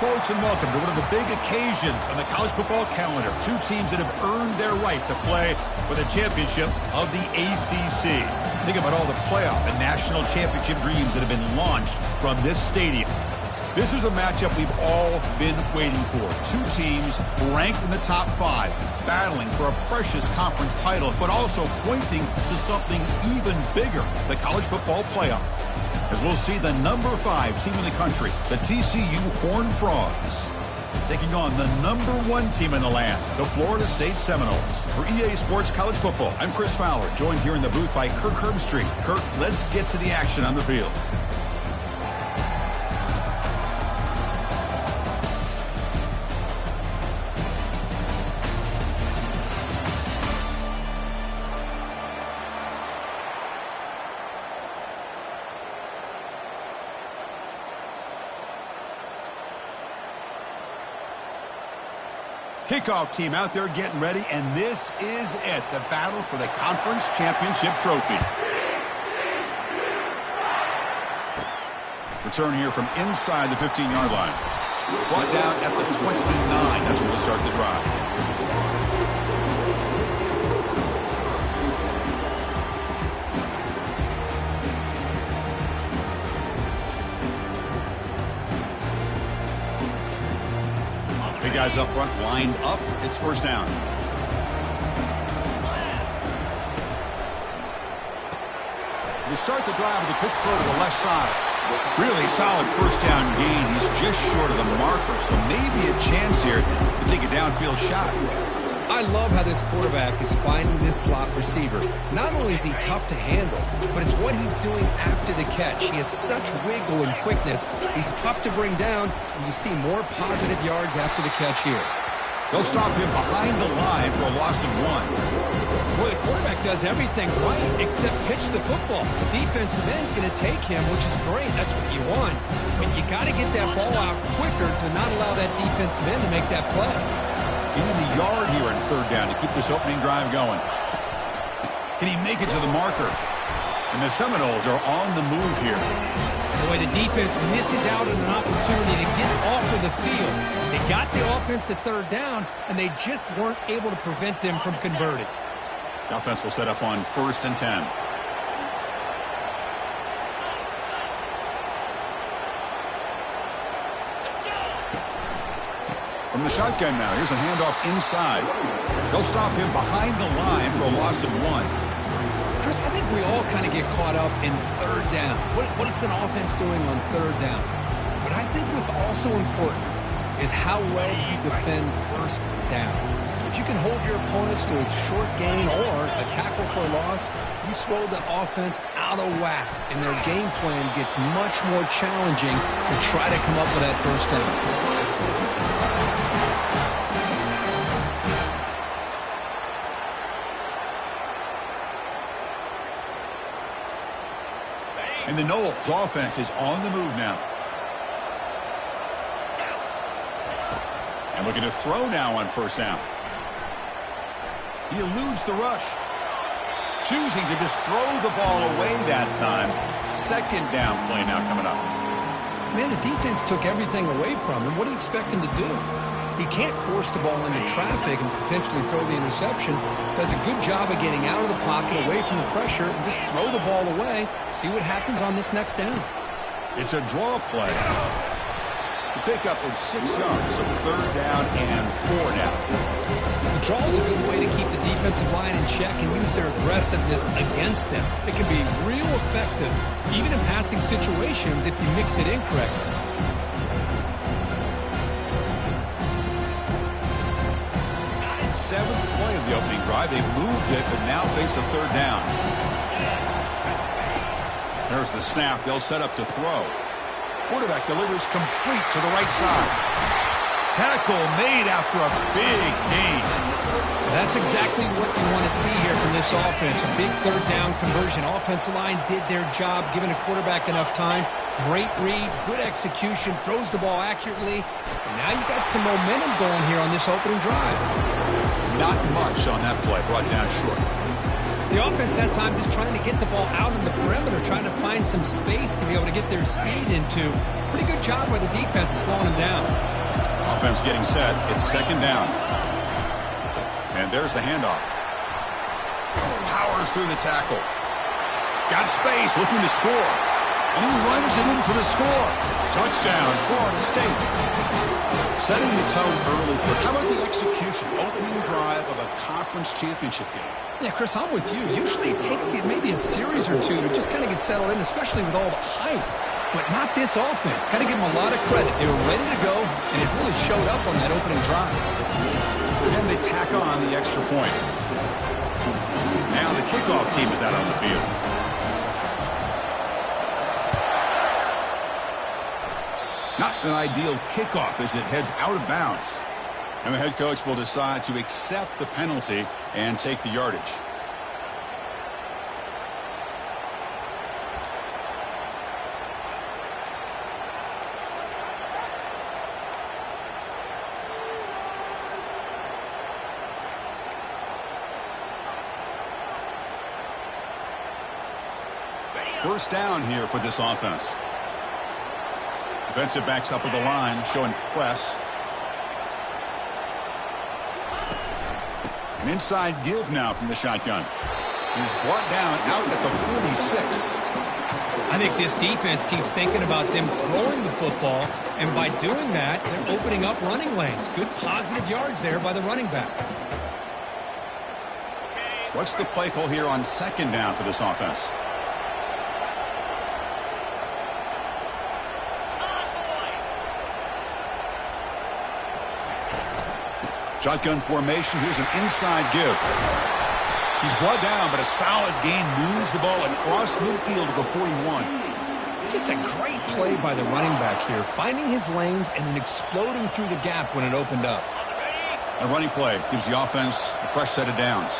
folks, and welcome to one of the big occasions on the college football calendar. Two teams that have earned their right to play for the championship of the ACC. Think about all the playoff and national championship dreams that have been launched from this stadium. This is a matchup we've all been waiting for. Two teams ranked in the top 5, battling for a precious conference title, but also pointing to something even bigger, the college football playoff. As we'll see the number 5 team in the country, the TCU Horned Frogs, taking on the number 1 team in the land, the Florida State Seminoles. For EA Sports College Football, I'm Chris Fowler, joined here in the booth by Kirk Herbstreit. Kirk, let's get to the action on the field. Kickoff team out there getting ready, and this is it, the battle for the conference championship trophy. Return here from inside the 15-yard line. Brought down at the 29. That's where we'll start the drive. Guys up front lined up. It's first down. They start the drive with a quick throw to the left side. Really solid first down gain. He's just short of the marker, so maybe a chance here to take a downfield shot. I love how this quarterback is finding this slot receiver. Not only is he tough to handle, but it's what he's doing after the catch. He has such wiggle and quickness. He's tough to bring down, and you see more positive yards after the catch here. They'll stop him behind the line for a loss of 1. Boy, the quarterback does everything right except pitch the football. The defensive end's going to take him, which is great. That's what you want. But you got to get that ball out quicker to not allow that defensive end to make that play. Getting the yard here in third down to keep this opening drive going. Can he make it to the marker? And the Seminoles are on the move here. Boy, the defense misses out on an opportunity to get off of the field. They got the offense to third down, and they just weren't able to prevent them from converting. The offense will set up on 1st and 10. From the shotgun now, here's a handoff inside. They'll stop him behind the line for a loss of 1. Chris, I think we all kind of get caught up in third down. What is an offense doing on third down? But I think what's also important is how well you defend first down. If you can hold your opponents to a short gain or a tackle for a loss, you throw the offense out of whack, and their game plan gets much more challenging to try to come up with that first down. And the Noles offense is on the move now. And looking to throw now on first down. He eludes the rush. Choosing to just throw the ball away that time. Second down play now coming up. Man, the defense took everything away from him. What do you expect him to do? He can't force the ball into traffic and potentially throw the interception. Does a good job of getting out of the pocket, away from the pressure, and just throw the ball away. See what happens on this next down. It's a draw play. The pickup is 6 yards, so third down and 4 now. The draw is a good way to keep the defensive line in check and use their aggressiveness against them. It can be real effective, even in passing situations, if you mix it in correctly. Seventh play of the opening drive. They've moved it, but now face a third down. There's the snap. They'll set up to throw. Quarterback delivers complete to the right side. Tackle made after a big gain. That's exactly what you want to see here from this offense. A big third down conversion. Offensive line did their job, giving a quarterback enough time. Great read, good execution, throws the ball accurately. And now you got some momentum going here on this opening drive. Not much on that play, brought down short. The offense that time just trying to get the ball out in the perimeter, trying to find some space to be able to get their speed into. Pretty good job by the defense of slowing them down. Offense getting set. It's second down. And there's the handoff. Powers through the tackle. Got space, looking to score. And he runs it in for the score. Touchdown, Florida State. Setting the tone early. How about the execution? Opening drive of a conference championship game. Yeah, Chris, I'm with you. Usually it takes you maybe a series or two to just kind of get settled in, especially with all the hype. But not this offense. Got to give them a lot of credit. They were ready to go, and it really showed up on that opening drive. And they tack on the extra point. Now the kickoff team is out on the field. Not an ideal kickoff as it heads out of bounds. And the head coach will decide to accept the penalty and take the yardage. First down here for this offense. Defensive backs up with the line, showing press. An inside give now from the shotgun. He's brought down out at the 46. I think this defense keeps thinking about them throwing the football, and by doing that, they're opening up running lanes. Good positive yards there by the running back. What's the play call here on second down for this offense? Shotgun formation. Here's an inside give. He's brought down, but a solid gain moves the ball across midfield to the 41. Just a great play by the running back here, finding his lanes and then exploding through the gap when it opened up. A running play gives the offense a fresh set of downs.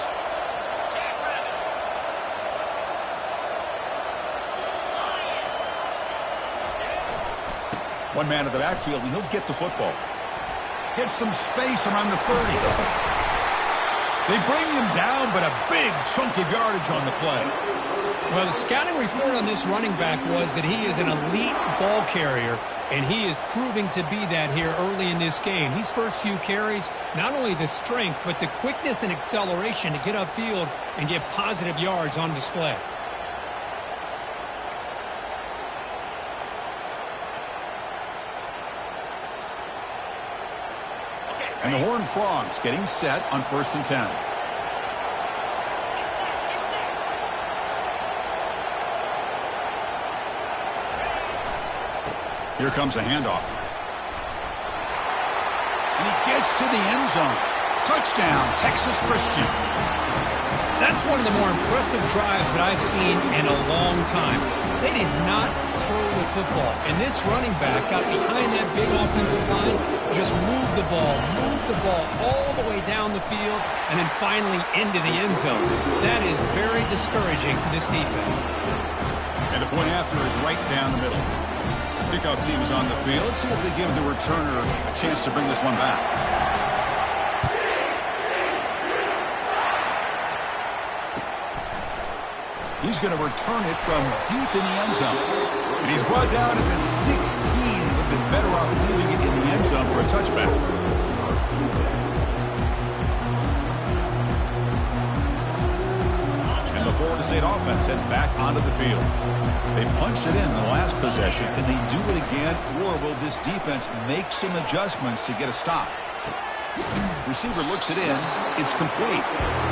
One man in the backfield, and he'll get the football. Gets some space around the 30. They bring him down, but a big chunk of yardage on the play. Well, the scouting report on this running back was that he is an elite ball carrier, and he is proving to be that here early in this game. These first few carries, not only the strength, but the quickness and acceleration to get upfield and get positive yards on display. And the Horned Frogs getting set on 1st and 10. Here comes a handoff. And he gets to the end zone. Touchdown, Texas Christian. That's one of the more impressive drives that I've seen in a long time. They did not throw the football. And this running back got behind that big offensive line, just moved the ball all the way down the field, and then finally into the end zone. That is very discouraging for this defense. And the point after is right down the middle. Kickoff team is on the field. Let's see if they give the returner a chance to bring this one back. He's going to return it from deep in the end zone. And he's brought down at the 16. Would have been better off leaving it in the end zone for a touchback. And the Florida State offense heads back onto the field. They punched it in the last possession. Can they do it again, or will this defense make some adjustments to get a stop? Receiver looks it in. It's complete.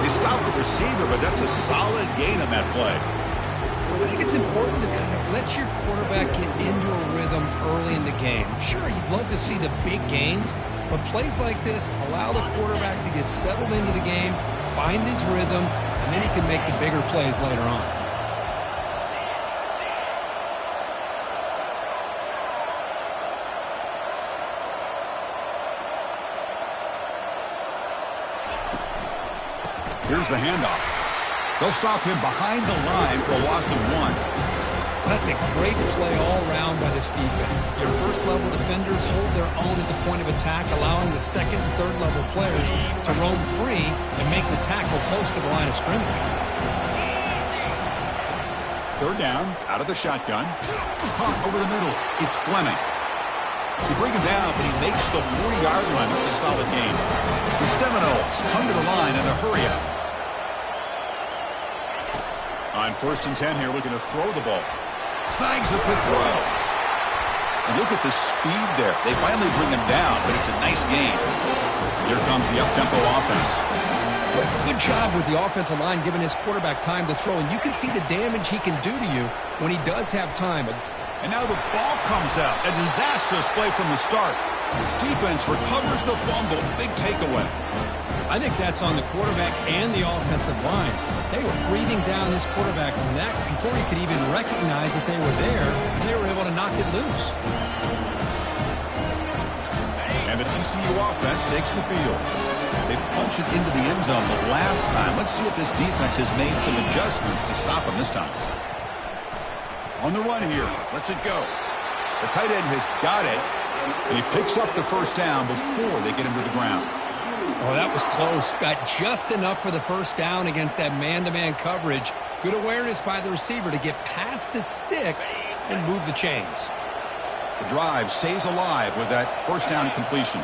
They stop the receiver, but that's a solid gain on that play. I think it's important to kind of let your quarterback get into a rhythm early in the game. Sure, you'd love to see the big gains, but plays like this allow the quarterback to get settled into the game, find his rhythm, and then he can make the bigger plays later on. Here's the handoff. They'll stop him behind the line for a loss of 1. That's a great play all around by this defense. Your first-level defenders hold their own at the point of attack, allowing the second and third-level players to roam free and make the tackle close to the line of scrimmage. third down, out of the shotgun. Caught over the middle. It's Fleming. You bring him down, but he makes the 40-yard line. It's a solid gain. The Seminoles come to the line in a hurry-up. On 1st and 10 here, looking to throw the ball. Snags the quick throw. And look at the speed there. They finally bring him down, but it's a nice gain. Here comes the up-tempo offense. But good job with the offensive line giving his quarterback time to throw. And you can see the damage he can do to you when he does have time. And now the ball comes out. A disastrous play from the start. Defense recovers the fumble. Big takeaway. I think that's on the quarterback and the offensive line. They were breathing down his quarterback's neck before he could even recognize that they were there, and they were able to knock it loose. And the TCU offense takes the field. They punch it into the end zone the last time. Let's see if this defense has made some adjustments to stop him this time. On the run here. Lets it go. The tight end has got it, and he picks up the first down before they get him to the ground. Oh, that was close. Got just enough for the first down against that man-to-man coverage. Good awareness by the receiver to get past the sticks and move the chains. The drive stays alive with that first down completion.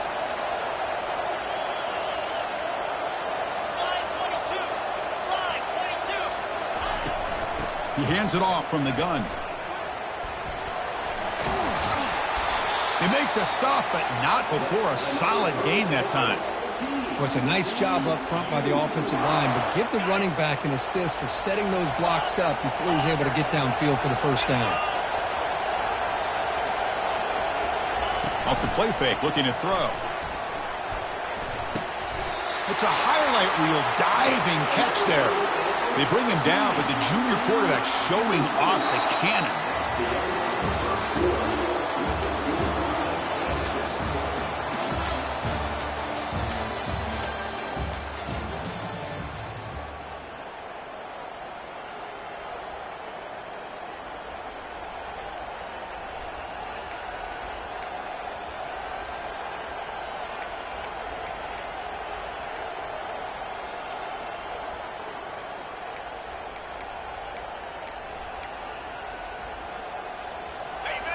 He hands it off from the gun. They make the stop, but not before a solid gain that time. Well, it's a nice job up front by the offensive line, but give the running back an assist for setting those blocks up before he was able to get downfield for the first down. Off the play fake, looking to throw. It's a highlight reel diving catch there. They bring him down, but the junior quarterback showing off the cannon.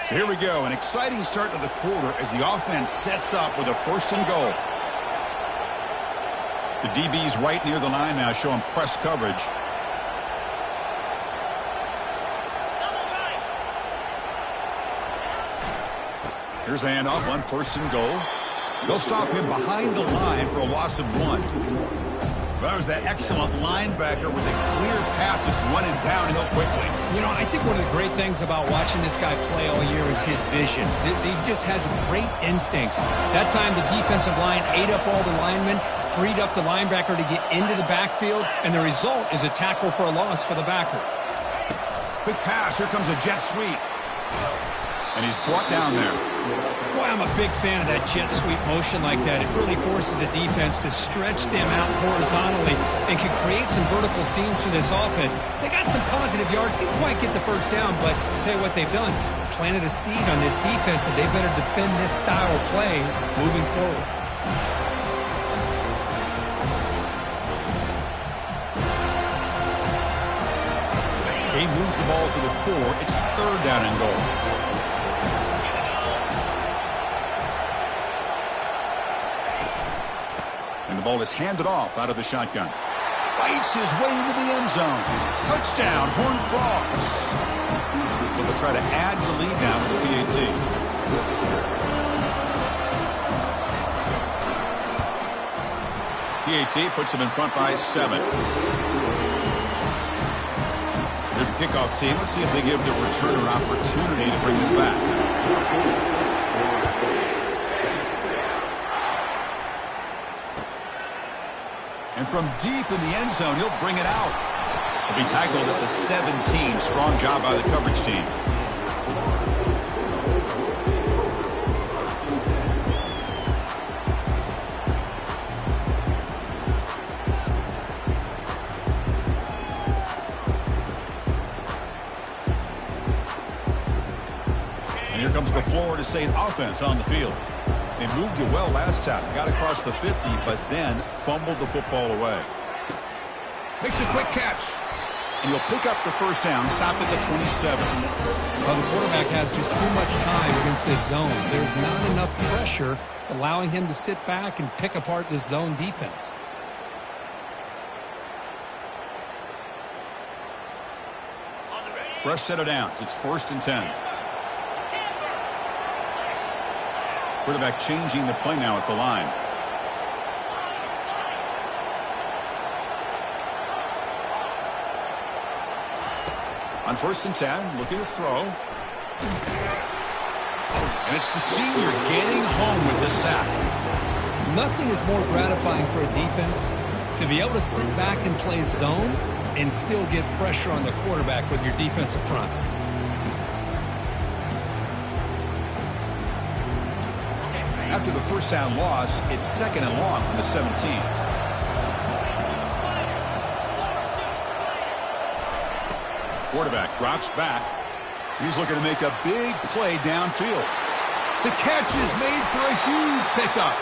So here we go, an exciting start to the quarter as the offense sets up with a 1st and goal. The DB's right near the line now, showing press coverage. Here's the handoff on 1st and goal. They'll stop him behind the line for a loss of 1. That was that excellent linebacker with a clear path just running downhill quickly. You know, I think one of the great things about watching this guy play all year is his vision. He just has great instincts. That time the defensive line ate up all the linemen, freed up the linebacker to get into the backfield, and the result is a tackle for a loss for the backer. Big pass. Here comes a jet sweep. And he's brought down there. Boy, I'm a big fan of that jet sweep motion like that. It really forces a defense to stretch them out horizontally and can create some vertical seams for this offense. They got some positive yards, didn't quite get the first down, but I'll tell you what they've done. Planted a seed on this defense, and they better defend this style of play moving forward. He moves the ball to the 4. It's 3rd down and goal. And the ball is handed off out of the shotgun. Fights his way into the end zone. Touchdown, Horned Frogs. So they'll try to add the lead now with the PAT. PAT puts them in front by 7. There's a kickoff team. Let's see if they give the returner an opportunity to bring this back. And from deep in the end zone, he'll bring it out. He'll be tackled at the 17. Strong job by the coverage team. And here comes the Florida State offense on the field. They moved it well last time. Got across the 50, but then fumbled the football away. Makes a quick catch. and he'll pick up the first down, stop at the 27. Well, the quarterback has just too much time against this zone. There's not enough pressure. It's allowing him to sit back and pick apart this zone defense. Fresh set of downs. It's 1st and 10. Quarterback changing the play now at the line. On 1st and 10, looking to throw. And it's the senior getting home with the sack. Nothing is more gratifying for a defense to be able to sit back and play zone and still get pressure on the quarterback with your defensive front. After the first down loss, it's 2nd and long from the 17. Quarterback drops back. He's looking to make a big play downfield. The catch is made for a huge pickup.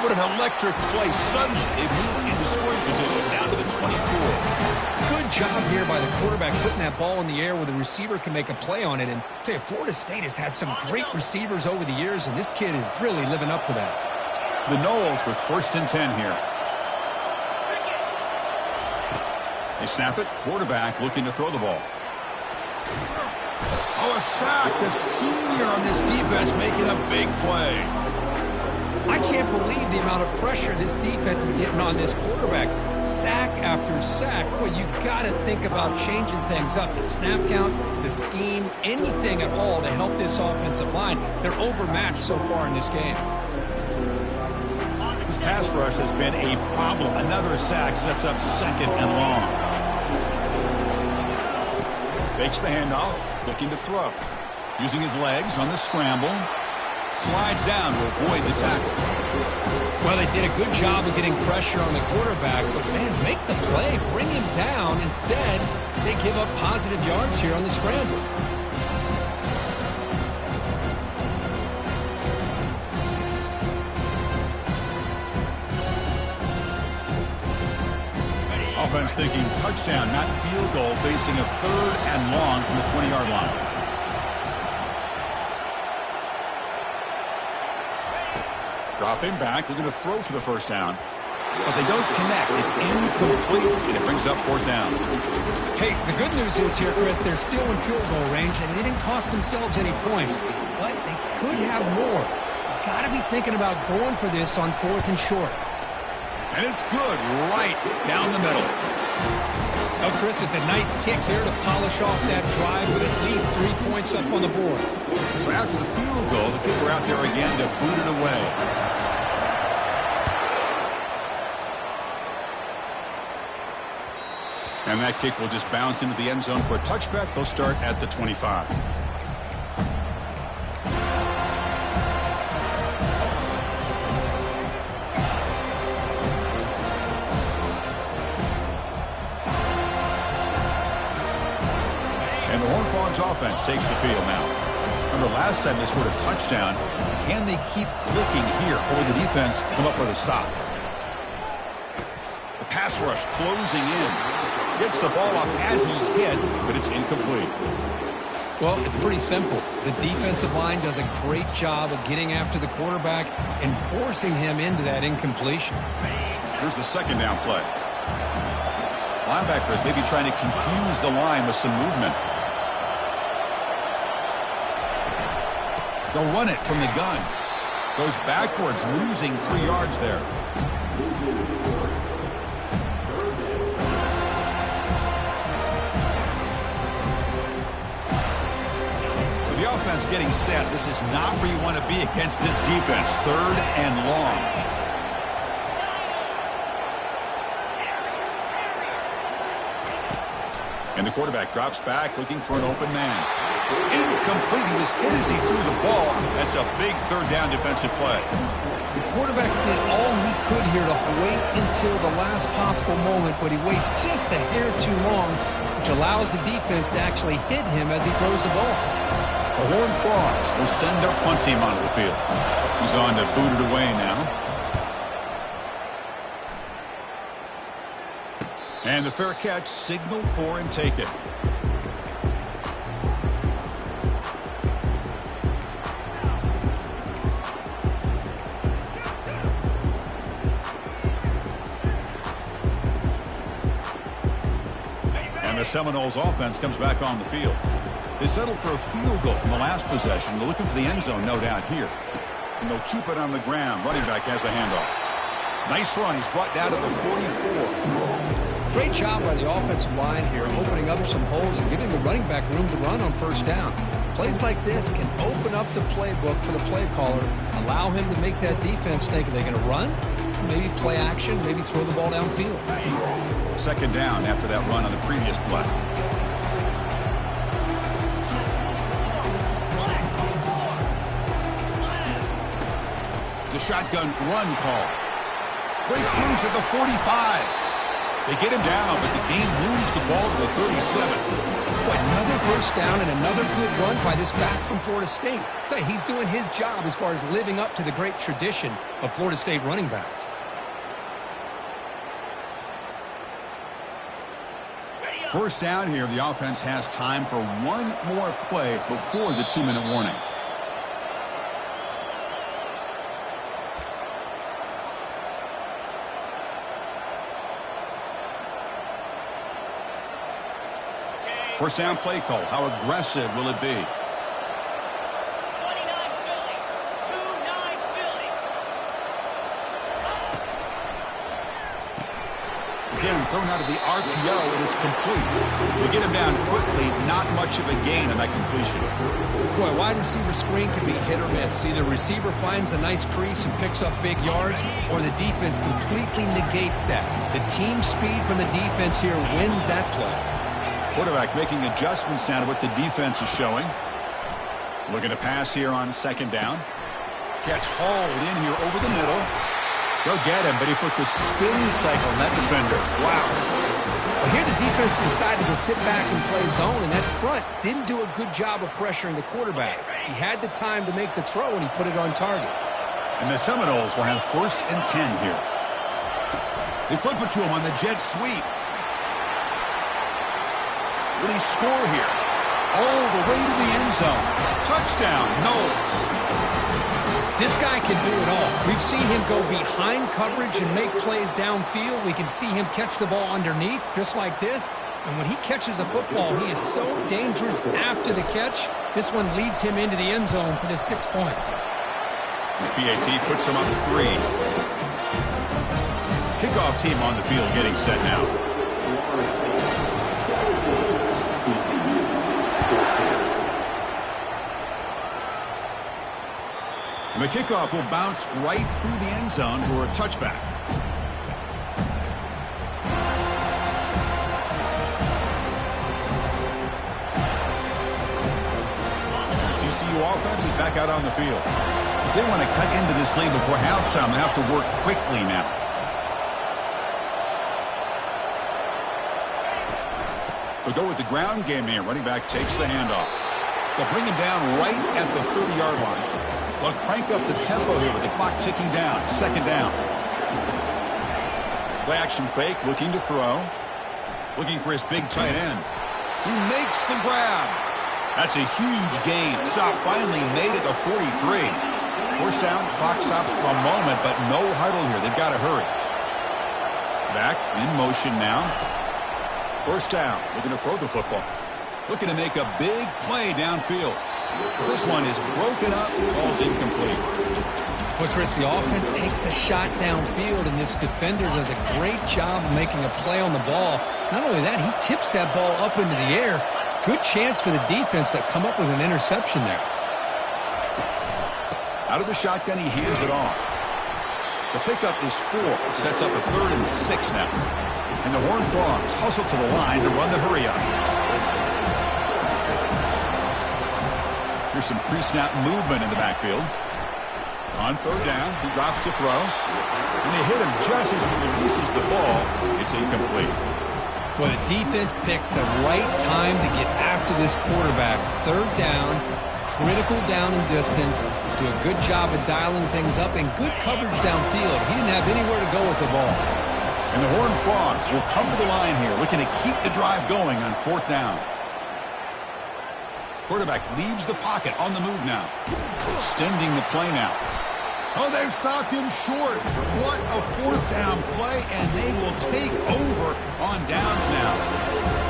What an electric play. Suddenly, they move into scoring position down to the 24. Good job here by the quarterback putting that ball in the air where the receiver can make a play on it. And I tell you, Florida State has had some great receivers over the years, and this kid is really living up to that. The Noles with 1st and 10 here. They snap it. Quarterback looking to throw the ball. Oh, a sack. The senior on this defense making a big play. I can't believe the amount of pressure this defense is getting on this quarterback. Sack after sack. Well, you got to think about changing things up. The snap count, the scheme, anything at all to help this offensive line. They're overmatched so far in this game. This pass rush has been a problem. Another sack sets up 2nd and long. Fakes the handoff, looking to throw. Using his legs on the scramble. Slides down to avoid the tackle. Well, they did a good job of getting pressure on the quarterback, but, man, make the play. Bring him down. Instead, they give up positive yards here on the scramble. Offense thinking touchdown, not field goal, facing a 3rd and long from the 20-yard line. Dropping back, looking to throw for the first down. But they don't connect. It's incomplete, and it brings up 4th down. Hey, the good news is here, Chris, they're still in field goal range, and they didn't cost themselves any points. But they could have more. You've got to be thinking about going for this on 4th and short. And it's good, right down the middle. Oh, Chris, it's a nice kick here to polish off that drive with at least 3 points up on the board. So after the field goal, the kicker out there again to boot it away. And that kick will just bounce into the end zone for a touchback. They'll start at the 25. And the Horned Frogs offense takes the field now. Remember last time they scored a touchdown. Can they keep clicking here, or will the defense come up with a stop? The pass rush closing in. Gets the ball off as he's hit, but it's incomplete. Well, it's pretty simple. The defensive line does a great job of getting after the quarterback and forcing him into that incompletion. Here's the 2nd down play. Linebackers maybe trying to confuse the line with some movement. They'll run it from the gun. Goes backwards, losing 3 yards there. So the offense getting set. This is not where you want to be against this defense. 3rd and long. And the quarterback drops back, looking for an open man. Incomplete. He was hit as he threw the ball. That's a big 3rd down defensive play. The quarterback did all he could here to wait until the last possible moment, but he waits just a hair too long, which allows the defense to actually hit him as he throws the ball. The Horned Frogs will send their punt team onto the field. He's on to boot it away now. And the fair catch, signal for and take it. And the Seminoles offense comes back on the field. They settled for a field goal in the last possession. They're looking for the end zone, no doubt, here. And they'll keep it on the ground. Running back has the handoff. Nice run. He's brought down to the 44. Great job by the offensive line here, opening up some holes and giving the running back room to run on first down. Plays like this can open up the playbook for the play caller, allow him to make that defense think, are they going to run? Maybe play action, maybe throw the ball downfield. Second down after that run on the previous play. It's a shotgun run call. Breaks loose at the 45. They get him down, but the game moves the ball to the 37. Boy, another first down and another good run by this back from Florida State. I tell you, he's doing his job as far as living up to the great tradition of Florida State running backs. First down here, the offense has time for one more play before the 2-minute warning. First down play call. How aggressive will it be? 29 Philly. 29 Philly. Again, thrown out of the RPO, and it's complete. We get him down quickly. Not much of a gain on that completion. Boy, wide receiver screen can be hit or miss. Either receiver finds a nice crease and picks up big yards, or the defense completely negates that. The team speed from the defense here wins that play. Quarterback making adjustments down to what the defense is showing. Looking to pass here on second down. Catch hauled in here over the middle. Go get him, but he put the spin cycle on that defender. Wow. Well, here the defense decided to sit back and play zone, and that front didn't do a good job of pressuring the quarterback. He had the time to make the throw, and he put it on target. And the Seminoles will have 1st and 10 here. They flip it to him on the jet sweep. Will he score here? All the way to the end zone. Touchdown, Noles. This guy can do it all. We've seen him go behind coverage and make plays downfield. We can see him catch the ball underneath, just like this. And when he catches a football, he is so dangerous after the catch. This one leads him into the end zone for the 6 points. PAT puts him up 3. Kickoff team on the field getting set now. The kickoff will bounce right through the end zone for a touchback. TCU offense is back out on the field. They want to cut into this lead before halftime. They have to work quickly now. They'll go with the ground game here. Running back takes the handoff. They'll bring him down right at the 30-yard line. They'll crank up the tempo here with the clock ticking down. Second down. Play action fake, looking to throw. Looking for his big tight end. He makes the grab. That's a huge gain. Stop finally made at the 43. First down, clock stops for a moment, but no huddle here. They've got to hurry. Back in motion now. First down, looking to throw the football. Looking to make a big play downfield. This one is broken up. Ball's incomplete. Well, Chris, the offense takes a shot downfield, and this defender does a great job of making a play on the ball. Not only that, he tips that ball up into the air. Good chance for the defense to come up with an interception there. Out of the shotgun, he hands it off. The pickup is 4. Sets up a 3rd and 6 now. And the Horned Frogs hustle to the line to run the hurry-up. Here's some pre-snap movement in the backfield. On third down, he drops to throw. And they hit him just as he releases the ball. It's incomplete. Well, the defense picks the right time to get after this quarterback. Third down, critical down and distance. Do a good job of dialing things up and good coverage downfield. He didn't have anywhere to go with the ball. And the Horned Frogs will come to the line here, looking to keep the drive going on 4th down. Quarterback leaves the pocket on the move now. Extending the play now. Oh, they've stopped him short. What a 4th down play, and they will take over on downs now.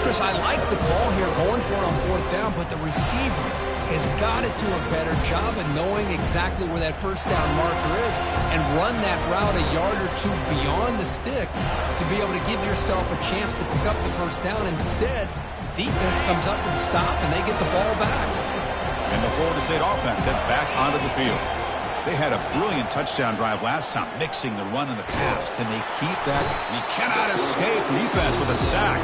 Chris, I like the call here going for it on 4th down, but the receiver has got to do a better job of knowing exactly where that 1st down marker is and run that route a yard or two beyond the sticks to be able to give yourself a chance to pick up the 1st down. Instead, the defense comes up with a stop, and they get the ball back. And the Florida State offense heads back onto the field. They had a brilliant touchdown drive last time, mixing the run and the pass. Can they keep that? And he cannot escape the defense with a sack.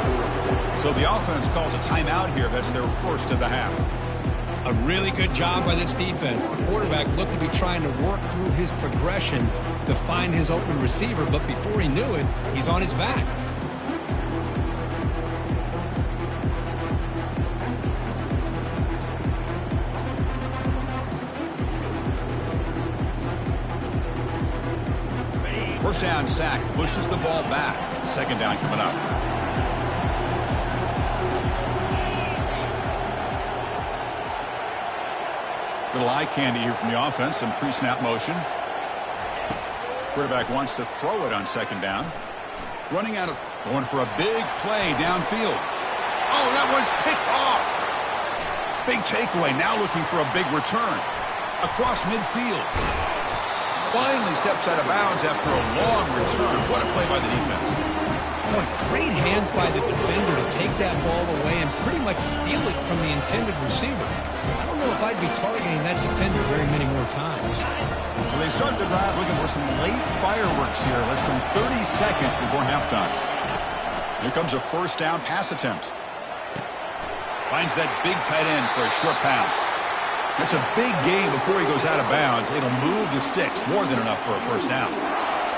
So the offense calls a timeout here. That's their first of the half. A really good job by this defense. The quarterback looked to be trying to work through his progressions to find his open receiver, but before he knew it, he's on his back. First down sack pushes the ball back. 2nd down coming up. Little eye candy here from the offense. Some pre-snap motion. Quarterback wants to throw it on 2nd down. Running out of, going for a big play downfield. Oh, that one's picked off. Big takeaway. Now looking for a big return. Across midfield. Finally steps out of bounds after a long return. What a play by the defense. Boy, great hands by the defender to take that ball away and pretty much steal it from the intended receiver. I don't know if I'd be targeting that defender very many more times. So they start the drive looking for some late fireworks here. Less than 30 seconds before halftime. Here comes a 1st down pass attempt. Finds that big tight end for a short pass. It's a big gain before he goes out of bounds. It'll move the sticks more than enough for a 1st down.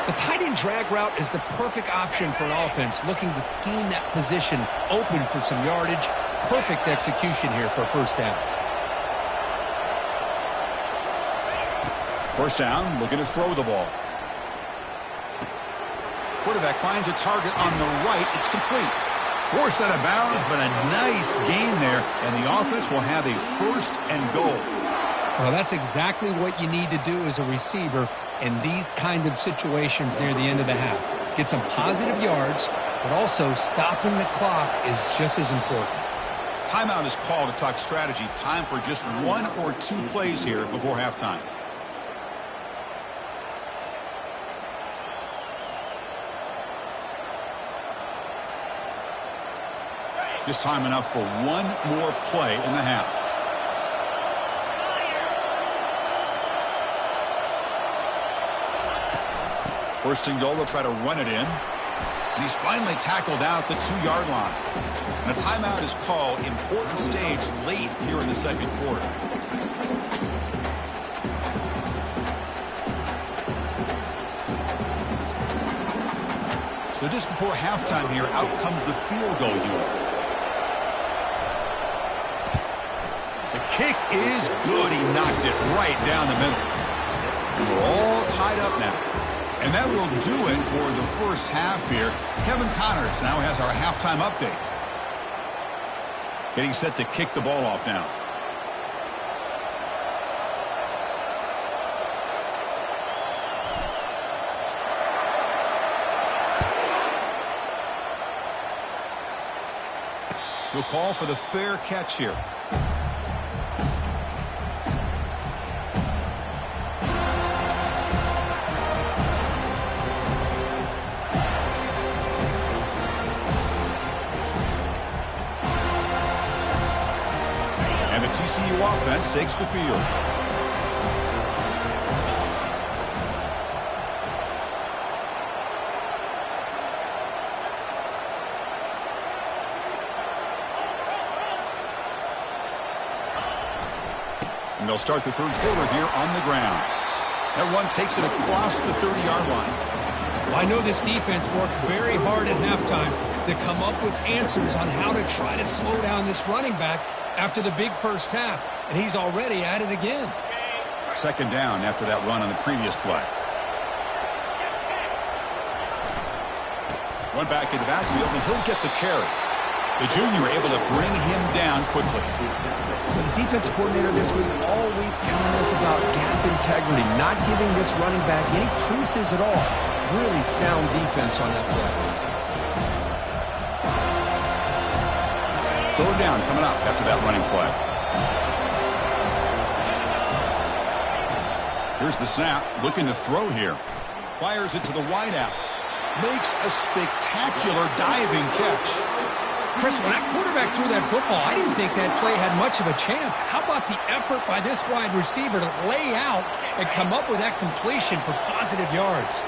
The tight end drag route is the perfect option for an offense looking to scheme that position open for some yardage. Perfect execution here for a 1st down. 1st down, looking to throw the ball. Quarterback finds a target on the right. It's complete. Forced out of bounds, but a nice gain there, and the offense will have a 1st and goal. Well, that's exactly what you need to do as a receiver in these kind of situations near the end of the half. Get some positive yards, but also stopping the clock is just as important. Timeout is called to talk strategy. Time for just 1 or 2 plays here before halftime. Just time enough for 1 more play in the half. First and goal, they'll try to run it in. And he's finally tackled out the 2-yard line. And a timeout is called. Important stage late here in the 2nd quarter. So just before halftime here, out comes the field goal unit. The kick is good. He knocked it right down the middle. And we're all tied up now. And that will do it for the 1st half here. Kevin Connors now has our halftime update. Getting set to kick the ball off now. We'll call for the fair catch here. And the TCU offense takes the field. And they'll start the 3rd quarter here on the ground. That one takes it across the 30-yard line. Well, I know this defense worked very hard at halftime to come up with answers on how to try to slow down this running back after the big 1st half, and he's already at it again. 2nd down after that run on the previous play. Run back in the backfield, and he'll get the carry. The junior able to bring him down quickly. Well, the defensive coordinator this week all week telling us about gap integrity, not giving this running back any creases at all. Really sound defense on that play. Third down coming up after that running play. Here's the snap, looking to throw here. Fires it to the wideout. Makes a spectacular diving catch. Chris, when that quarterback threw that football, I didn't think that play had much of a chance. How about the effort by this wide receiver to lay out and come up with that completion for positive yards?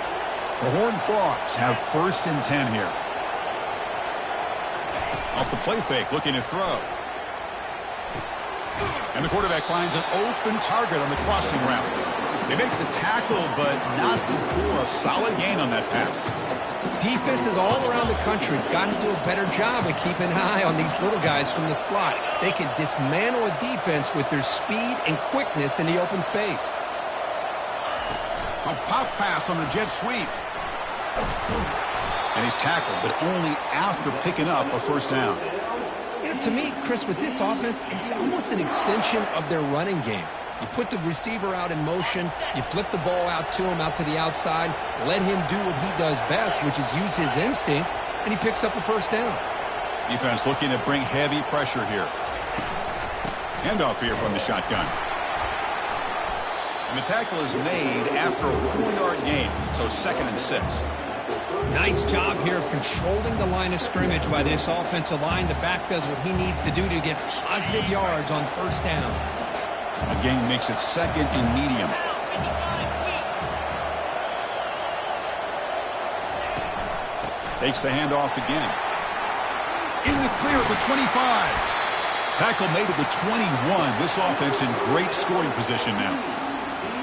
The Horned Frogs have 1st and 10 here. Off the play fake, looking to throw. And the quarterback finds an open target on the crossing route. They make the tackle, but not before a solid gain on that pass. Defenses all around the country got to do a better job of keeping an eye on these little guys from the slot. They can dismantle a defense with their speed and quickness in the open space. A pop pass on the jet sweep. And he's tackled, but only after picking up a 1st down. You know, to me, Chris, with this offense, it's almost an extension of their running game. You put the receiver out in motion, you flip the ball out to him, out to the outside, let him do what he does best, which is use his instincts, and he picks up a 1st down. Defense looking to bring heavy pressure here. Handoff here from the shotgun. And the tackle is made after a 4-yard gain, so 2nd and 6. Nice job here of controlling the line of scrimmage by this offensive line. The back does what he needs to do to get positive yards on 1st down. The gain makes it 2nd and medium. Takes the handoff again. In the clear at the 25. Tackle made at the 21. This offense in great scoring position now.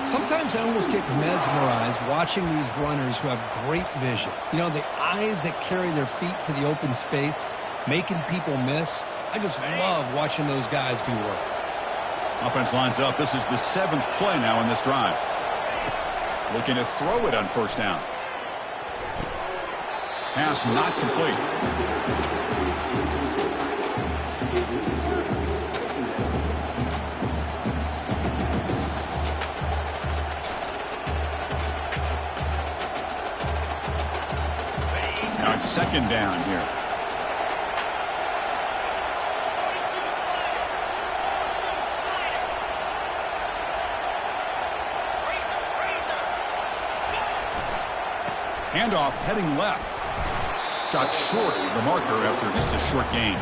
Sometimes I almost get mesmerized watching these runners who have great vision. You know, the eyes that carry their feet to the open space, making people miss. I just love watching those guys do work. Offense lines up. This is the 7th play now in this drive. Looking to throw it on 1st down. Pass not complete. Now it's 2nd down here. Handoff heading left. Stopped short of the marker after just a short gain.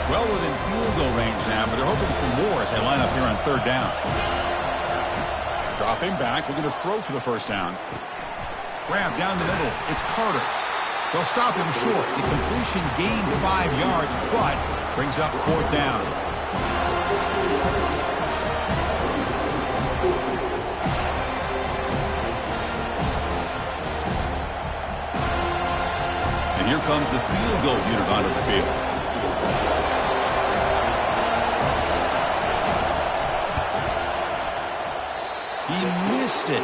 Well within field goal range now, but they're hoping for more as they line up here on 3rd down. Dropping back, looking to throw for the 1st down. Grab down the middle. It's Carter. They'll stop him short. The completion gained 5 yards, but brings up 4th down. And here comes the field goal unit onto the field. He missed it.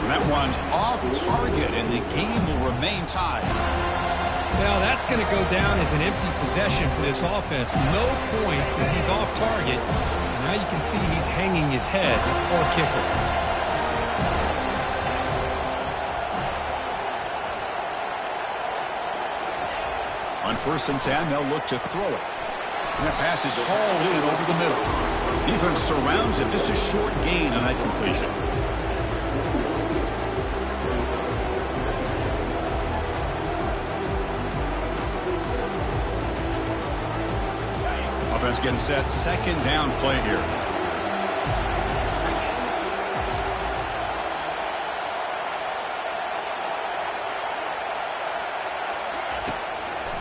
And that one's off target, and the game will remain tied. Well, that's going to go down as an empty possession for this offense. No points as he's off target. Now you can see he's hanging his head. Poor kicker. On 1st and 10, they'll look to throw it. And that pass is hauled in over the middle. Defense surrounds him. Just a short gain on that completion. Offense getting set. 2nd down play here.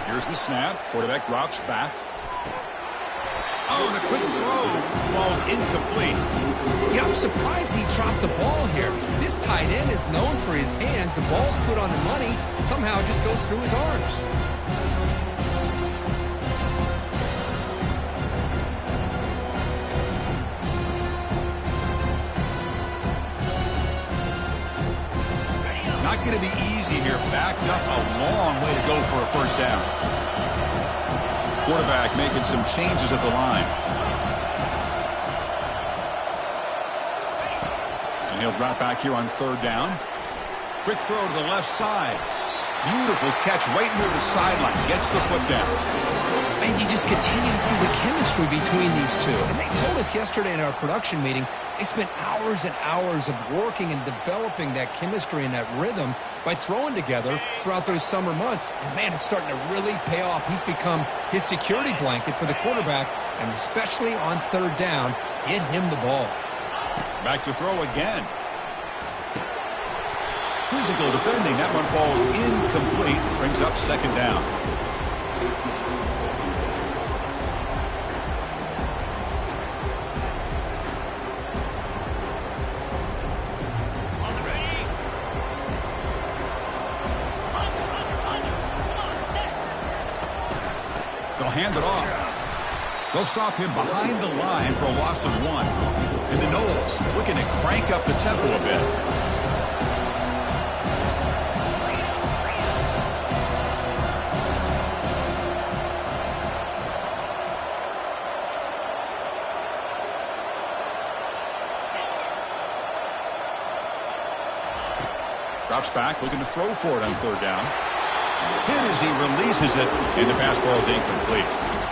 Here's the snap. Quarterback drops back. Oh, the quick throw falls incomplete. Yeah, I'm surprised he dropped the ball here. This tight end is known for his hands. The ball's put on the money. Somehow it just goes through his arms. Not going to be easy here. Backed up a long way to go for a first down. Quarterback making some changes at the line. And he'll drop back here on third down. Quick throw to the left side. Beautiful catch right near the sideline. Gets the foot down. And you just continue to see the chemistry between these two. And they told us yesterday in our production meeting, they spent hours and hours of working and developing that chemistry and that rhythm by throwing together throughout those summer months. And, man, it's starting to really pay off. He's become his security blanket for the quarterback, and especially on third down, get him the ball. Back to throw again. Physical defending. That one falls incomplete. Brings up second down. They'll hand it off. They'll stop him behind the line for a loss of 1. And the Noles looking to crank up the tempo a bit. Drops back, looking to throw for it on third down. Hit as he releases it, and the pass ball is incomplete.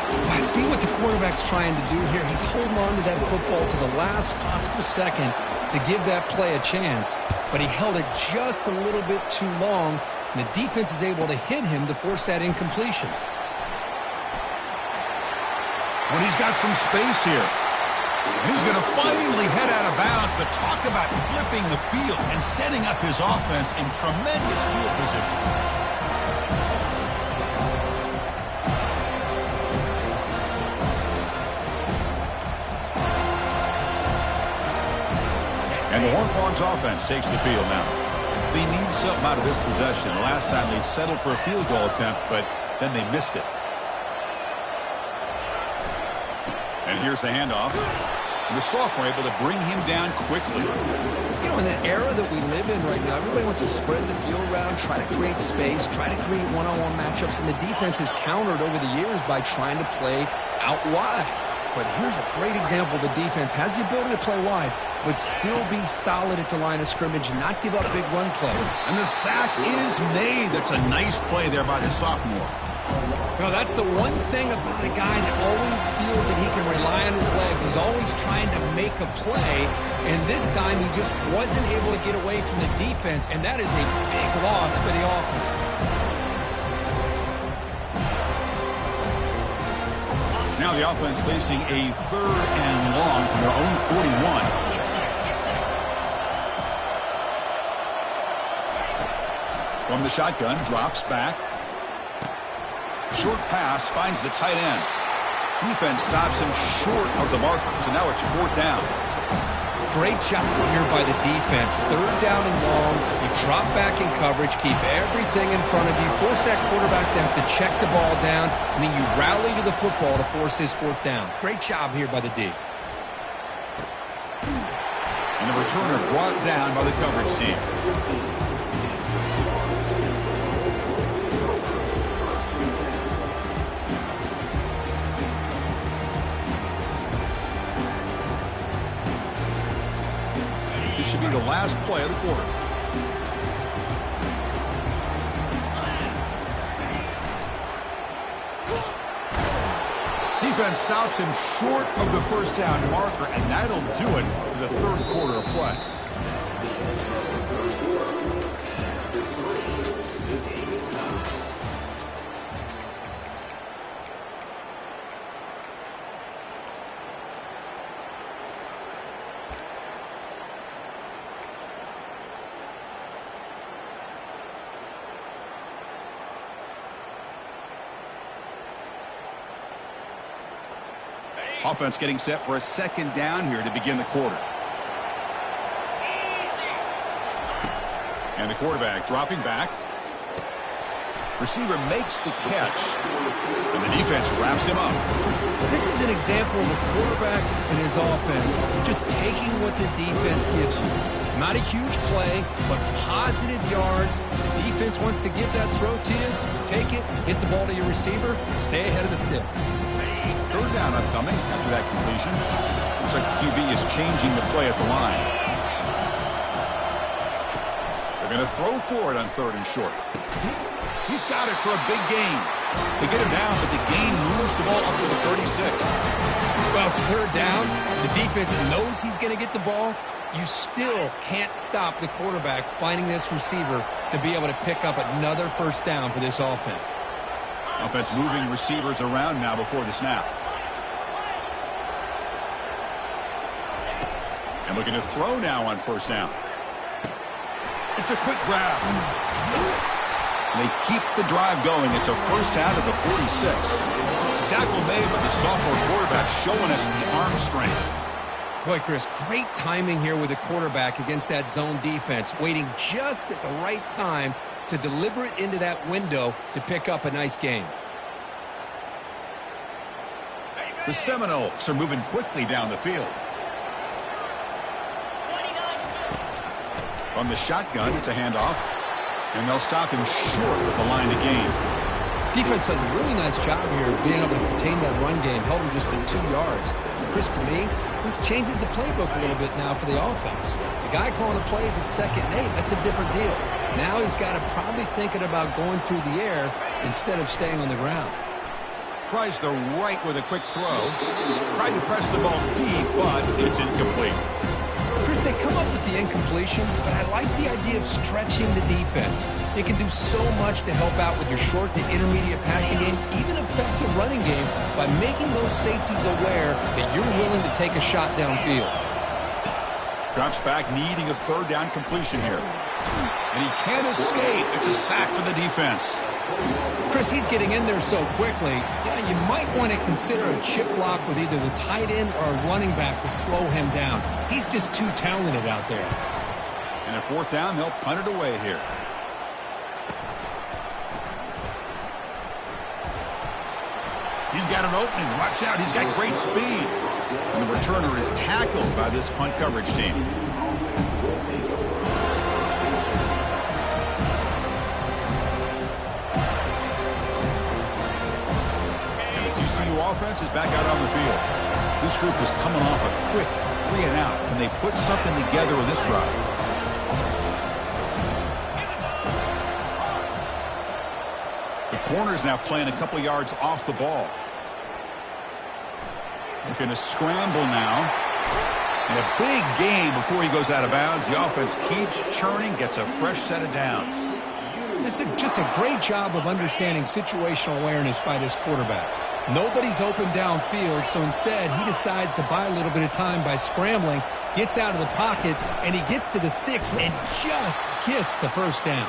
Well, I see what the quarterback's trying to do here. He's holding on to that football to the last possible second to give that play a chance, but he held it just a little bit too long, and the defense is able to hit him to force that incompletion. When he's got some space here. And he's going to finally head out of bounds, but talk about flipping the field and setting up his offense in tremendous field position. And the Horned Frogs offense takes the field now. They need something out of this possession. Last time they settled for a field goal attempt, but then they missed it. And here's the handoff. And the sophomore able to bring him down quickly. You know, in the era that we live in right now, everybody wants to spread the field around, try to create space, try to create one-on-one matchups, and the defense is countered over the years by trying to play out wide. But here's a great example. The defense has the ability to play wide, but still be solid at the line of scrimmage and not give up big run play. And the sack is made. That's a nice play there by the sophomore. Well, that's the one thing about a guy that always feels that he can rely on his legs. He's always trying to make a play, and this time he just wasn't able to get away from the defense, and that is a big loss for the offense. Now the offense facing a third and long from their own 41. From the shotgun, drops back. Short pass finds the tight end. Defense stops him short of the marker, so now it's fourth down. Great job here by the defense. Third down and long. You drop back in coverage, keep everything in front of you, force that quarterback to have to check the ball down, and then you rally to the football to force his fourth down. Great job here by the D. And the returner brought down by the coverage team. This should be the last play of the quarter. Defense stops him short of the first down marker, and that'll do it for the third quarter of play. Offense getting set for a second down here to begin the quarter. And the quarterback dropping back. Receiver makes the catch. And the defense wraps him up. This is an example of a quarterback and his offense just taking what the defense gives you. Not a huge play, but positive yards. The defense wants to give that throw to you. Take it, get the ball to your receiver, stay ahead of the sticks. Third down upcoming after that completion. Looks like the QB is changing the play at the line. They're going to throw for it on 3rd and short. He's got it for a big gain. They get him down, but the gain moves the ball up to the 36. Well, it's 3rd down. The defense knows he's going to get the ball. You still can't stop the quarterback finding this receiver to be able to pick up another 1st down for this offense. Offense moving receivers around now before the snap. And looking to throw now on 1st down. It's a quick grab. And they keep the drive going. It's a 1st down at the 46. Tackle made by the sophomore quarterback, showing us the arm strength. Boy, Chris, great timing here with the quarterback against that zone defense, waiting just at the right time to deliver it into that window to pick up a nice gain. The Seminoles are moving quickly down the field. From the shotgun, it's a handoff. And they'll stop him short with the line to gain. Defense does a really nice job here of being able to contain that run game, held him just at 2 yards. Chris, to me, this changes the playbook a little bit now for the offense. The guy calling the plays at 2nd and 8, that's a different deal. Now he's got to probably thinking about going through the air instead of staying on the ground. Tries the right with a quick throw. Tried to press the ball deep, but it's incomplete. Chris, they come up with the incompletion, but I like the idea of stretching the defense. It can do so much to help out with your short to intermediate passing game, even affect the running game by making those safeties aware that you're willing to take a shot downfield. Drops back, needing a 3rd down completion here. And he can't escape. It's a sack for the defense. Chris, he's getting in there so quickly. Yeah, you might want to consider a chip block with either the tight end or a running back to slow him down. He's just too talented out there. And at 4th down, they'll punt it away here. He's got an opening. Watch out. He's got great speed. And the returner is tackled by this punt coverage team. TCU offense is back out on the field. This group is coming off a quick 3 and out. Can they put something together in this drive? The corner's now playing a couple yards off the ball. Looking to scramble now. And a big gain before he goes out of bounds. The offense keeps churning, gets a fresh set of downs. This is just a great job of understanding situational awareness by this quarterback. Nobody's open downfield, so instead he decides to buy a little bit of time by scrambling, gets out of the pocket, and he gets to the sticks and just gets the 1st down.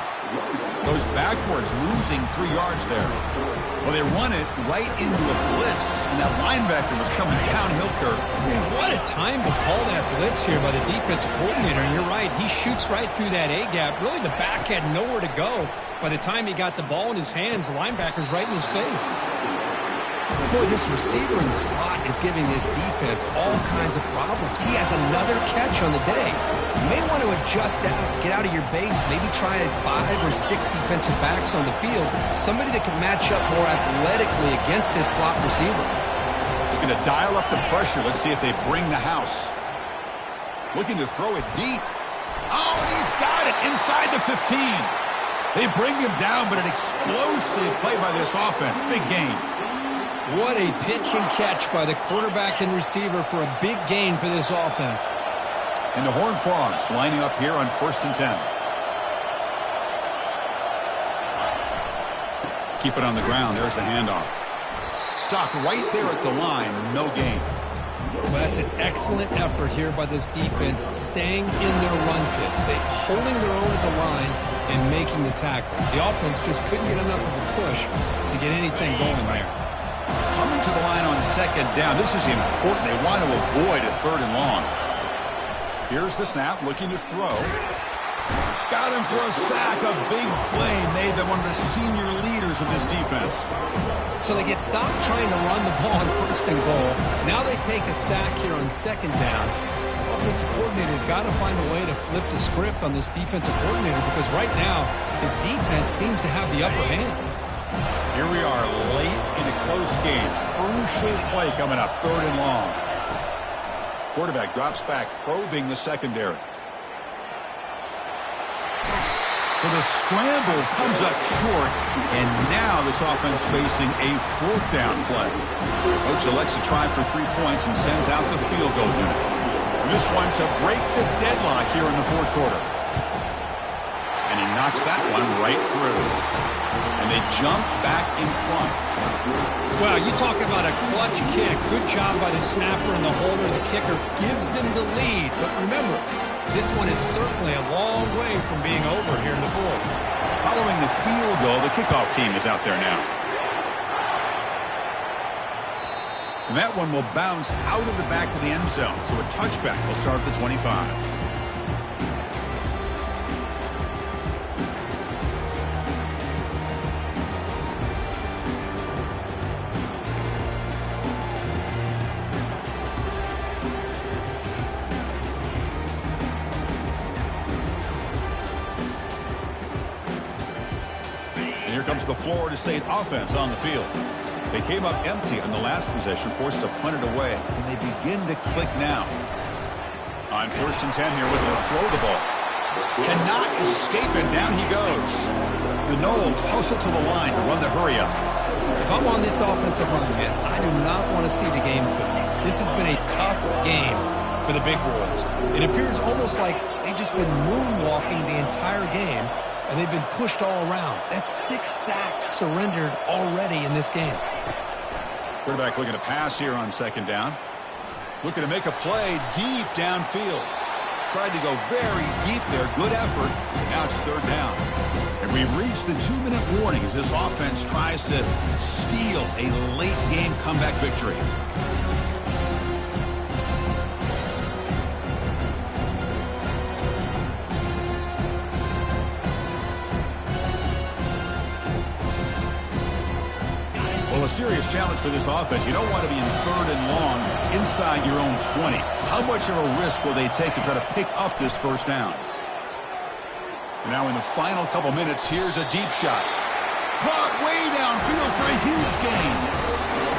Goes backwards, losing 3 yards there. Well, they run it right into a blitz, and that linebacker was coming downhill curve. Man, what a time to call that blitz here by the defensive coordinator. And you're right, he shoots right through that A-gap. Really, the back had nowhere to go. By the time he got the ball in his hands, the linebacker's right in his face. Boy, this receiver in the slot is giving this defense all kinds of problems. He has another catch on the day. You may want to adjust out, get out of your base, maybe try 5 or 6 defensive backs on the field, somebody that can match up more athletically against this slot receiver. Looking to dial up the pressure. Let's see if they bring the house. Looking to throw it deep. Oh, he's got it inside the 15. They bring him down, but an explosive play by this offense. Big gain. What a pitch and catch by the quarterback and receiver for a big gain for this offense. And the Horned Frogs lining up here on 1st and 10. Keep it on the ground. There's the handoff. Stopped right there at the line. No gain. Well, that's an excellent effort here by this defense, staying in their run fits. They're holding their own at the line and making the tackle. The offense just couldn't get enough of a push to get anything going there. coming to the line on second down. This is important. They want to avoid a 3rd and long. Here's the snap, looking to throw. Got him for a sack. A big play made them one of the senior leaders of this defense. So they get stopped trying to run the ball on 1st and goal. Now they take a sack here on 2nd down. Offensive coordinator's got to find a way to flip the script on this defensive coordinator because right now the defense seems to have the upper hand. Here we are late in a close game. Crucial play coming up, 3rd and long. Quarterback drops back, probing the secondary. So the scramble comes up short, and now this offense facing a 4th down play. Coach elects to try for 3 points and sends out the field goal unit. This one to break the deadlock here in the 4th quarter. And he knocks that one right through. And they jump back in front. Well, you talk about a clutch kick. Good job by the snapper and the holder. The kicker gives them the lead. But remember, this one is certainly a long way from being over here in the 4th. Following the field goal, the kickoff team is out there now. And that one will bounce out of the back of the end zone. So a touchback will start at the 25. Comes the Florida State offense on the field. They came up empty on the last possession, forced to punt it away, and they begin to click now. On 1st and 10 here, looking to throw the ball. Cannot escape it. Down he goes. The Noles hustle to the line to run the hurry up. If I'm on this offensive line, man, I do not want to see the game flip. This has been a tough game for the big boys. It appears almost like they've just been moonwalking the entire game, and they've been pushed all around. That's 6 sacks surrendered already in this game. Quarterback looking to pass here on 2nd down. Looking to make a play deep downfield. Tried to go very deep there. Good effort. Now it's 3rd down. And we reach the 2-minute warning as this offense tries to steal a late game comeback victory. Well, a serious challenge for this offense. You don't want to be in 3rd and long inside your own 20. How much of a risk will they take to try to pick up this 1st down? And now in the final couple minutes, here's a deep shot. Caught way downfield for a huge gain.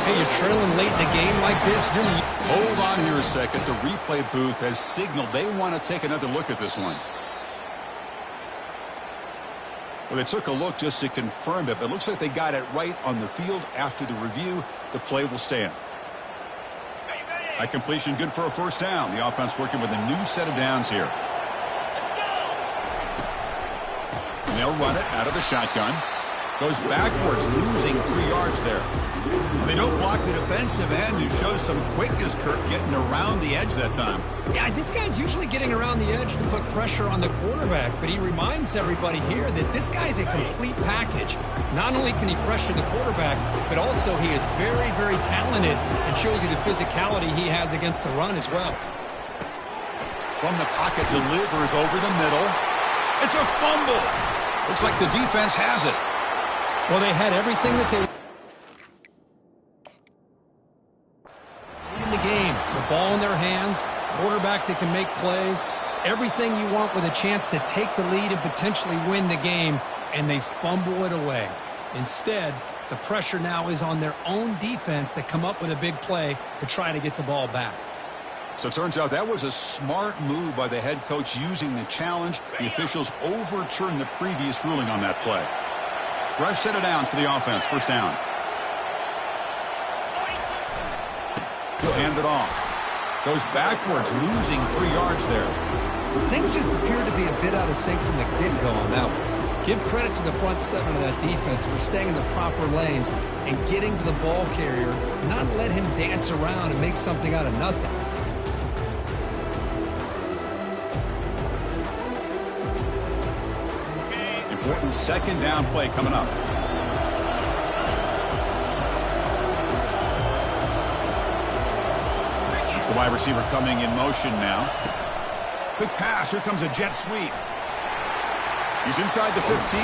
Hey, you're trailing late in the game like this. Hold on here a second. The replay booth has signaled they want to take another look at this one. Well, they took a look just to confirm it, but it looks like they got it right on the field. After the review, the play will stand. That completion good for a 1st down. The offense working with a new set of downs here. And they'll run it out of the shotgun. Goes backwards, losing 3 yards there. They don't block the defensive end, who shows some quickness, Kirk, getting around the edge that time. Yeah, this guy's usually getting around the edge to put pressure on the quarterback, but he reminds everybody here that this guy's a complete package. Not only can he pressure the quarterback, but also he is very, very talented and shows you the physicality he has against the run as well. From the pocket, delivers over the middle. It's a fumble. Looks like the defense has it. Well, they had everything that they in the game. The ball in their hands, quarterback that can make plays, everything you want with a chance to take the lead and potentially win the game, and they fumble it away. Instead, the pressure now is on their own defense to come up with a big play to try to get the ball back. So it turns out that was a smart move by the head coach using the challenge. The officials overturned the previous ruling on that play. Fresh set of downs for the offense. 1st down. He'll hand it off. Goes backwards, losing 3 yards there. Things just appeared to be a bit out of sync from the get-go on that one. Give credit to the front 7 of that defense for staying in the proper lanes and getting to the ball carrier, not let him dance around and make something out of nothing. Important 2nd down play coming up. The wide receiver coming in motion now. Quick pass. Here comes a jet sweep. He's inside the 15.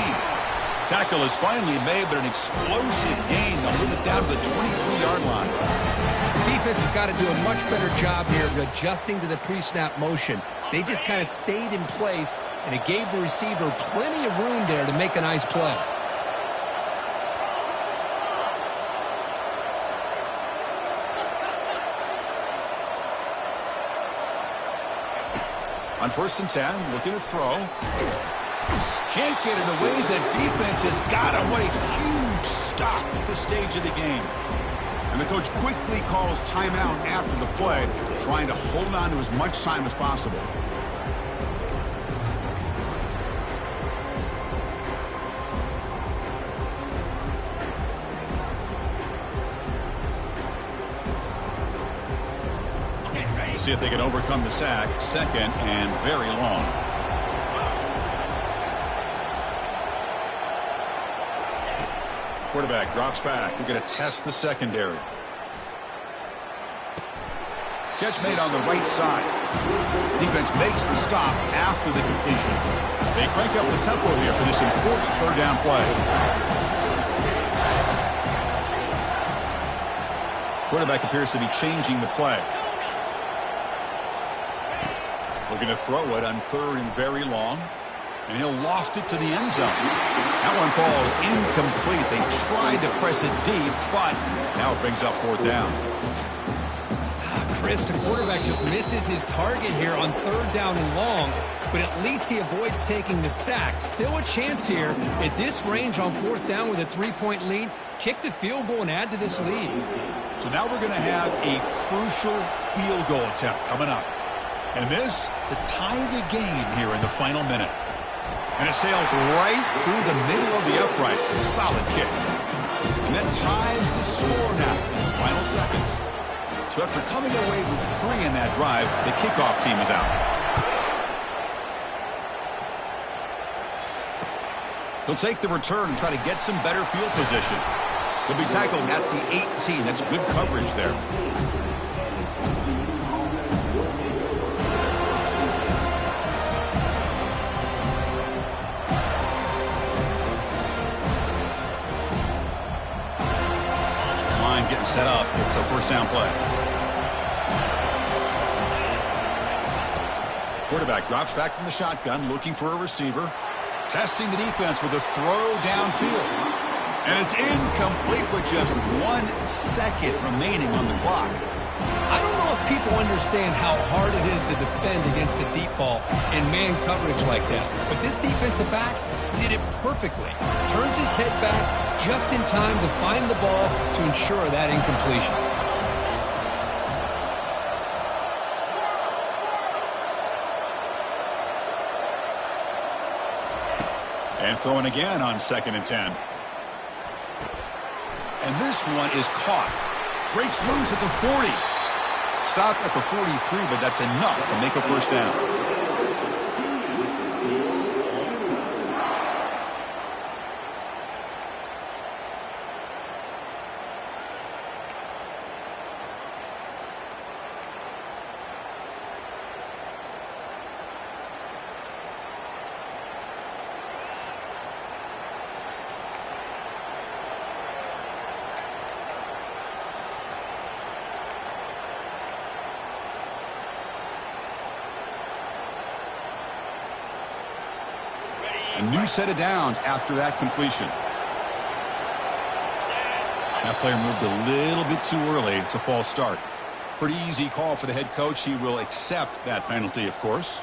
Tackle is finally made, but an explosive gain. They'll move it down to the 23-yard line. The defense has got to do a much better job here of adjusting to the pre-snap motion. They just kind of stayed in place, and it gave the receiver plenty of room there to make a nice play. On 1st and 10, looking to throw. Can't get it away. The defense has got him. What a huge stop at this stage of the game. And the coach quickly calls timeout after the play, trying to hold on to as much time as possible. We'll see if they can overcome the sack. 2nd and very long. Quarterback drops back. We're going to test the secondary. Catch made on the right side. Defense makes the stop after the completion. They crank up the tempo here for this important 3rd down play. Quarterback appears to be changing the play. Looking to throw it on 3rd and very long. And he'll loft it to the end zone. That one falls incomplete. They tried to press it deep, but now it brings up 4th down. Chris, the quarterback just misses his target here on 3rd down and long, but at least he avoids taking the sack. Still a chance here at this range on 4th down with a 3-point lead. Kick the field goal and add to this lead. So now we're going to have a crucial field goal attempt coming up. And this to tie the game here in the final minute. And it sails right through the middle of the uprights. A solid kick. And that ties the score now in the final seconds. So after coming away with 3 in that drive, the kickoff team is out. He'll take the return and try to get some better field position. He'll be tackled at the 18. That's good coverage there. Getting set up. It's a 1st down play. Quarterback drops back from the shotgun, looking for a receiver. Testing the defense with a throw downfield. And it's incomplete with just 1 second remaining on the clock. I don't know if people understand how hard it is to defend against a deep ball in man coverage like that. But this defensive back did it perfectly. Turns his head back just in time to find the ball to ensure that incompletion. And throwing again on 2nd and 10. And this one is caught. Breaks loose at the 40. Stopped at the 43, but that's enough to make a 1st down. A new set of downs after that completion. That player moved a little bit too early. It's a false start. Pretty easy call for the head coach. He will accept that penalty, of course.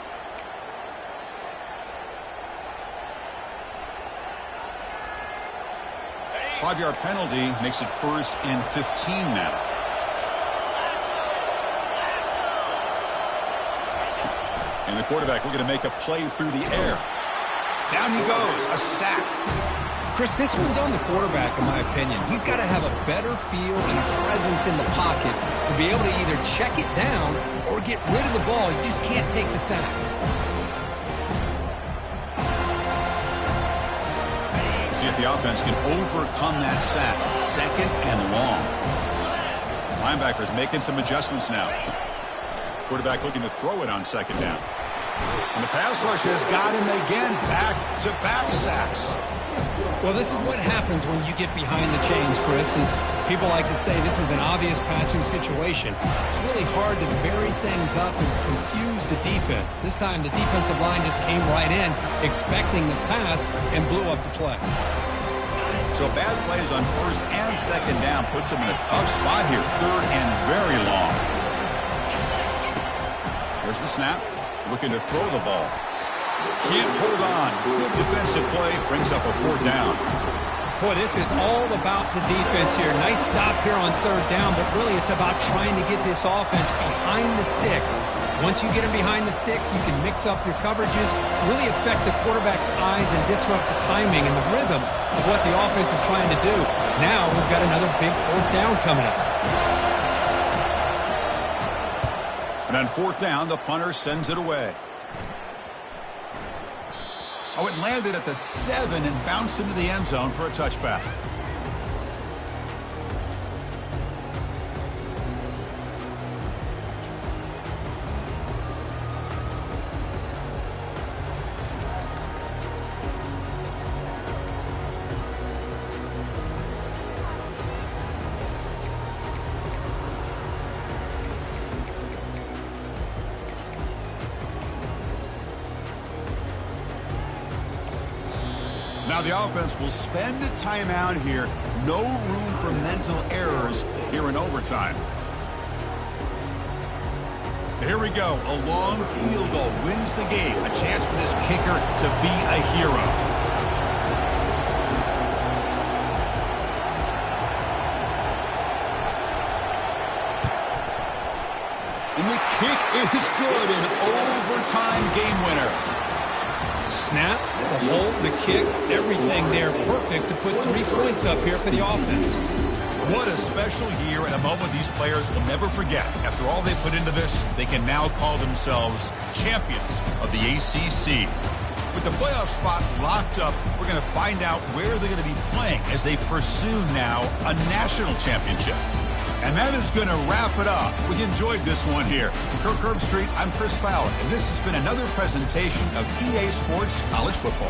Five-yard penalty makes it 1st and 15 now. And the quarterback looking to make a play through the air. Down he goes, a sack. Chris, this one's on the quarterback, in my opinion. He's got to have a better feel and a presence in the pocket to be able to either check it down or get rid of the ball. He just can't take the sack. See if the offense can overcome that sack. 2nd and long. Linebackers making some adjustments now. Quarterback looking to throw it on second down. And the pass rush has got him again. Back-to-back sacks. Well, this is what happens when you get behind the chains, Chris, is people like to say this is an obvious passing situation. It's really hard to vary things up and confuse the defense. This time the defensive line just came right in, expecting the pass, and blew up the play. So bad plays on first and second down puts him in a tough spot here. Third and very long. Here's the snap. Looking to throw the ball. Can't hold on. Good defensive play. Brings up a fourth down. Boy, this is all about the defense here. Nice stop here on third down, but really it's about trying to get this offense behind the sticks. Once you get them behind the sticks, you can mix up your coverages, really affect the quarterback's eyes and disrupt the timing and the rhythm of what the offense is trying to do. Now we've got another big fourth down coming up. And on fourth down, the punter sends it away. Oh, it landed at the 7 and bounced into the end zone for a touchback. Now the offense will spend a timeout here. No room for mental errors here in overtime. So here we go. A long field goal wins the game. A chance for this kicker to be a hero. And the kick is good. An overtime game winner. Snap, the hold, the kick, everything there perfect to put 3 points up here for the offense. What a special year and a moment these players will never forget. After all they put into this, they can now call themselves champions of the ACC. With the playoff spot locked up, we're going to find out where they're going to be playing as they pursue now a national championship. And that is going to wrap it up. We enjoyed this one here. From Kirk Herbstreit, I'm Chris Fowler, and this has been another presentation of EA Sports College Football.